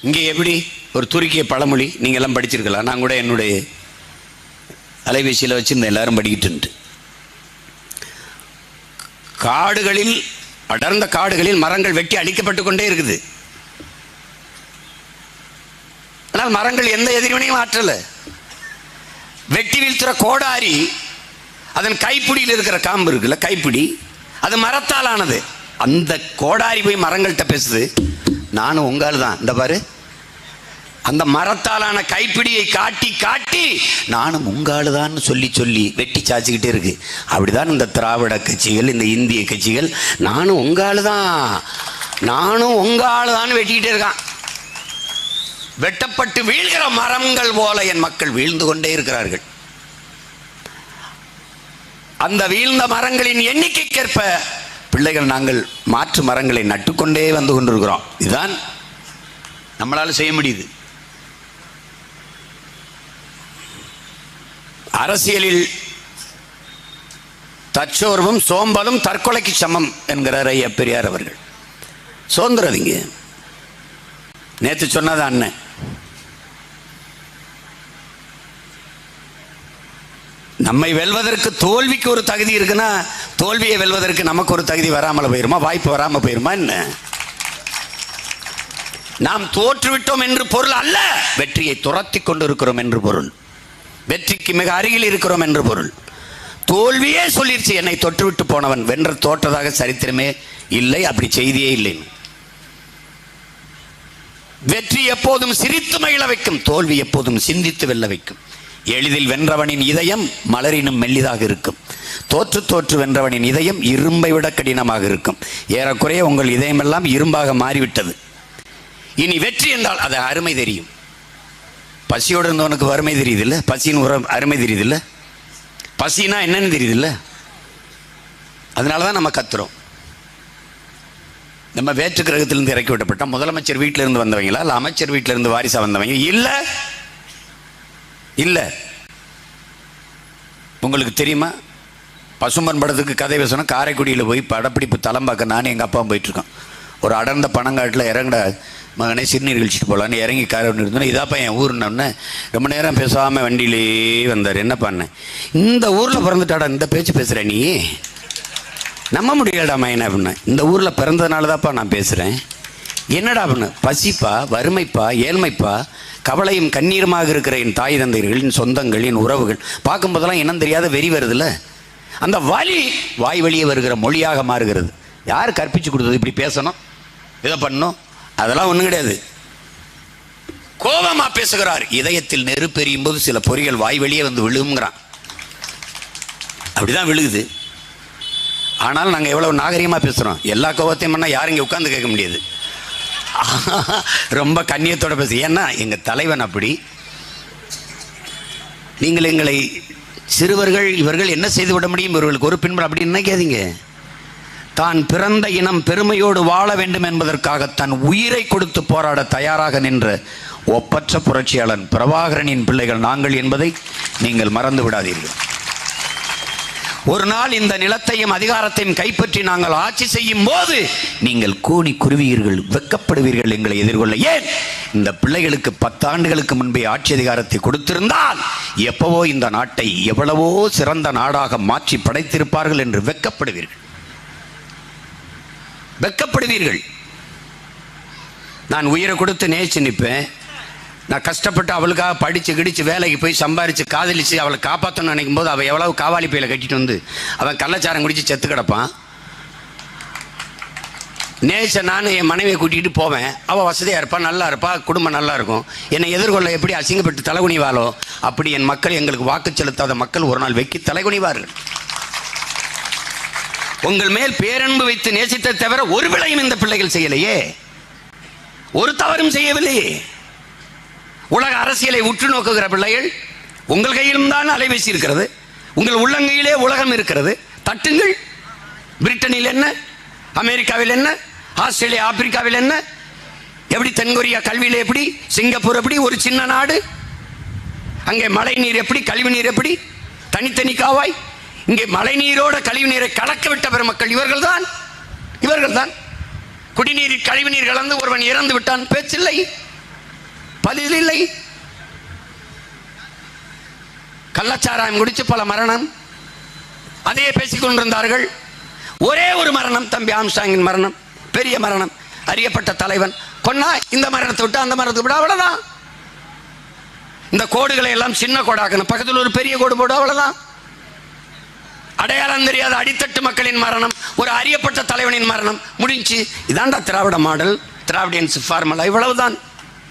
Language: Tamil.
இங்கே எப்படி ஒரு துருக்கிய பழமொழி நீங்கள் எல்லாம் படிச்சிருக்கலாம், நான் கூட என்னுடைய அலைபேசியில் வச்சுருந்தேன், எல்லாரும் படிக்கிட்டு. காடுகளில், அடர்ந்த காடுகளில் மரங்கள் வெட்டி அழிக்கப்பட்டு கொண்டே இருக்குது. ஆனால் மரங்கள் எந்த எதிர்வினையும் ஆற்றல. வெட்டி வீழ்த்துற கோடாரி, அதன் கைப்பிடியில் இருக்கிற காம்பு இருக்குல்ல, கைப்பிடி, அது மரத்தால் ஆனது. அந்த கோடாரி போய் மரங்கள்கிட்ட பேசுது, நானும் உங்கால் தான், இந்த பாரு. அந்த மரத்தாலான கைப்பிடியை காட்டி காட்டி நானும் உங்காளுதான் சொல்லி சொல்லி வெட்டி சாச்சிக்கிட்டே இருக்கு. அப்படிதான் இந்த திராவிட கட்சிகள், இந்த இந்திய கட்சிகள், நானும் உங்காளுதான் நானும் உங்காளுதான் வெட்டிக்கிட்டே இருக்கான். வெட்டப்பட்டு வீழ்கிற மரங்கள் போல என் மக்கள் வீழ்ந்து கொண்டே இருக்கிறார்கள். அந்த வீழ்ந்த மரங்களின் எண்ணிக்கைக்கேற்ப பிள்ளைகள் நாங்கள் மாற்று மரங்களை நட்டுக்கொண்டே வந்து கொண்டிருக்கிறோம். இதுதான் நம்மளால செய்ய முடியுது. அரசியலில் தற்சோர்வும் சோம்பலும் தற்கொலைக்கு சமம் என்கிறார் ஐயா பெரியார் அவர்கள். சோர்ந்துறாதீங்க. நேற்று சொன்னது அண்ணன், நம்மை வெல்வதற்கு தோல்விக்கு ஒரு தகுதி இருக்குன்னா தோல்வியை வெல்வதற்கு நமக்கு ஒரு தகுதி வராமல் போயிருமா, வாய்ப்பு வராமல் போயிருமா என்ன? நாம் தோற்றுவிட்டோம் என்று பொருள் அல்ல, வெற்றியை துரத்தி கொண்டு இருக்கிறோம் என்று பொருள். வெற்றிக்கு மிக அருகில் இருக்கிறோம் என்று பொருள். தோல்வியே சொல்லிருச்சு, என்னை தொற்றுவிட்டு போனவன் வென்ற தோற்றதாக சரித்திரமே இல்லை, அப்படி செய்தியே இல்லை. வெற்றி எப்போதும் சிரித்து மகிழ வைக்கும், தோல்வி எப்போதும் சிந்தித்து வெல்ல வைக்கும். எளிதில் வென்றவனின் இதயம் மலரினும் மெல்லிதாக இருக்கும், தோற்று தோற்று வென்றவனின் இதயம் இரும்பை விட கடினமாக இருக்கும். ஏறக்குறைய உங்கள் இதயமெல்லாம் இரும்பாக மாறிவிட்டது. இனி வெற்றி என்றால் அது அருமை தெரியும். பசியோடு இருந்தவனுக்கு வறுமை தெரியுது இல்லை, பசின்னு ஒரு அருமை தெரியுது இல்லை, பசினா என்னன்னு தெரியுது இல்லை. அதனால தான் நம்ம கத்துறோம். நம்ம வேற்று கிரகத்திலிருந்து இறக்கி விட்டப்பட்ட முதலமைச்சர் வீட்டில இருந்து வந்தவங்களா இல்லை அமைச்சர் வீட்டில இருந்து வாரிசா வந்தவங்க இல்லை. இல்லை, உங்களுக்கு தெரியுமா, பசும்பன் படத்துக்கு கதை பேசணும், காரைக்குடியில் போய் படப்பிடிப்பு தளம் பார்க்க நானும் எங்கள் அப்பாவும் போயிட்டுருக்கோம். ஒரு அடர்ந்த பனங்காட்டில் இறங்கிட மகனே சிறுநீர் கழிச்சிட்டு போகலான்னு இறங்கி காரை ஒன்று இருந்தோன்னா, இதாப்பா என் ஊருன்னொன்னே ரொம்ப நேரம் பேசாமல் வண்டியிலே வந்தார். என்ன பண்ணேன், இந்த ஊரில் பிறந்துட்டாடா இந்த பேச்சு பேசுகிற நீ, நம்ப முடியலடா மையனை அப்படின்னா. இந்த ஊரில் பிறந்ததுனால தான்ப்பா நான் பேசுகிறேன். என்னடா அப்படின்னு, பசிப்பா, வறுமைப்பா, ஏழ்மைப்பா, கவலையும் கண்ணீருமாக இருக்கிற என் தாய் தந்தையர்களின் சொந்தங்கள், என் உறவுகள் பார்க்கும்போதெல்லாம் இனம் தெரியாத வெறி வருதுல்ல, அந்த வலி வாய் வழியே வருகிற மொழியாக மாறுகிறது. யார் கற்பிச்சு கொடுத்தது இப்படி பேசணும், இதை பண்ணணும்? அதெல்லாம் ஒன்றும் கிடையாது. கோபமா பேசுகிறார். இதயத்தில் நெருப்பெறியும் போது சில பொறிகள் வாய் வழியே வந்து விழுங்குறான், அப்படிதான் விழுகுது. ஆனால் நாங்கள் எவ்வளவு நாகரிகமாக பேசுகிறோம். எல்லா கோபத்தையும் பண்ணால் யாரும் இங்கே உட்கார்ந்து கேட்க முடியாது. ரொம்ப கண்ணியத்தோட பேசு. ஏன்னா எங்கள் தலைவன் அப்படி. நீங்கள் எங்களை சிறுவர்கள் இவர்கள் என்ன செய்து விட முடியும், இவர்களுக்கு ஒரு பின்புறம் அப்படி நினைக்காதீங்க. தான் பிறந்த இனம் பெருமையோடு வாழ வேண்டும் என்பதற்காக தன் உயிரை கொடுத்து போராட தயாராக நின்ற ஒப்பற்ற புரட்சியாளன் பிரபாகரனின் பிள்ளைகள் நாங்கள் என்பதை நீங்கள் மறந்து விடாதீர்கள். ஒரு நாள் இந்த நிலத்தையும் அதிகாரத்தையும் கைப்பற்றி நாங்கள் ஆட்சி செய்யும் போது நீங்கள் கூனி குருவீர்கள், வெக்கப்படுவீர்கள் எங்களை எதிர்கொள்ள. ஏன், இந்த பிள்ளைகளுக்கு 10 ஆண்டுகளுக்கு முன்பே ஆட்சி அதிகாரத்தை கொடுத்திருந்தால் எப்பவோ இந்த நாட்டை எவ்வளவோ சிறந்த நாடாக மாற்றி படைத்திருப்பார்கள் என்று வெக்கப்படுவீர்கள், வெக்கப்படுவீர்கள். நான் உயிரை கொடுத்து நேசிச்சு நிற்பேன். நான் கஷ்டப்பட்டு அவளுக்காக படித்து கிடிச்சு வேலைக்கு போய் சம்பாரித்து காதலிச்சு அவளை காப்பாற்றணும்னு நினைக்கும் போது அவள் எவ்வளவு காவாலி பையில கட்டிட்டு வந்து அவன் கள்ளச்சாரம் குடித்து செத்து கிடப்பான். நேச நான் என் மனைவியை கூட்டிகிட்டு போவேன், அவள் வசதியாக இருப்பாள், நல்லா இருப்பாள், குடும்பம் நல்லா இருக்கும். என்னை எதிர்கொள்ள எப்படி அசிங்கப்பட்டு தலைகுனிவாளோ அப்படி என் மக்கள், எங்களுக்கு வாக்கு செலுத்தாத மக்கள் ஒரு நாள் வெக்கி தலைகுனிவார்கள். உங்கள் மேல் பேரன்பு வைத்து நேசித்த தவிர ஒரு விலையும் இந்த பிள்ளைகள் செய்யலையே, ஒரு தவறும் செய்யவில்லையே. உலக அரசியலை உற்று நோக்குகிற பிள்ளைகள். உங்கள் கையிலும் தான் அலைபேசி இருக்கிறது, உங்கள் உள்ளங்கையிலே உலகம் இருக்கிறது. தட்டுங்கள். பிரிட்டனில் என்ன, அமெரிக்காவில் என்ன, ஆஸ்திரேலியா, ஆப்பிரிக்காவில் என்ன, எப்படி தென்கொரியா கல்வியில் எப்படி, சிங்கப்பூர் எப்படி, ஒரு சின்ன நாடு. அங்கே மழை நீர் எப்படி, கழிவு நீர் எப்படி, தனித்தனி காவாய். இங்கே மழை நீரோட கழிவு நீரை கலக்க விட்ட பெருமக்கள் இவர்கள் தான். குடிநீரில் கழிவு நீர் கலந்து ஒருவன் இறந்து விட்டான், பேச்சில்லை. பதில் இல்லை. கள்ளச்சாராயம் குடிச்சு பல மரணம், அதையே பேசிக் கொண்டிருந்தார்கள். ஒரே ஒரு மரணம், தம்பி ஆம்ஸ்ட்ராங்கின் மரணம், பெரிய மரணம், அறியப்பட்ட தலைவன். கொன்னா இந்த மரணத்தை விட்டு அந்த மரணத்தை விட, அவ்வளவுதான். இந்த கோடுகளை எல்லாம் சின்ன கோடாக்கணும், பக்கத்தில் ஒரு பெரிய கோடு போடு, அவ்வளவுதான். அடையாளம் தெரியாத அடித்தட்டு மக்களின் மரணம், ஒரு அறியப்பட்ட தலைவனின் மரணம், முடிஞ்சு. இதாண்டா திராவிட மாடல், திராவிடியன்ஸ் ஃபார்முலா, இவ்வளவுதான்.